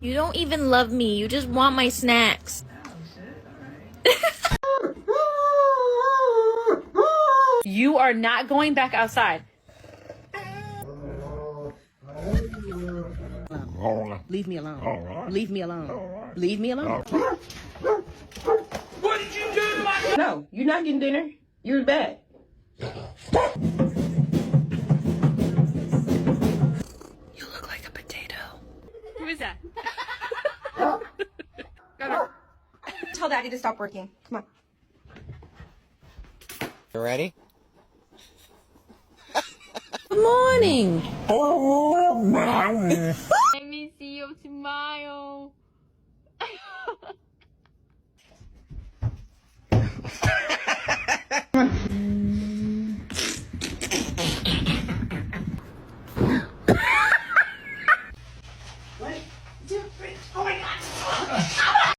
You don't even love me. You just want my snacks. You are not going back outside. Leave me alone. Leave me alone. Leave me alone. What did you do to my... No, you're not getting dinner. You're in bed. You look like a potato. Who is that? Tell Daddy to stop working. Come on. You ready? Good morning. Let me see your smile. One, two, three. Oh my God.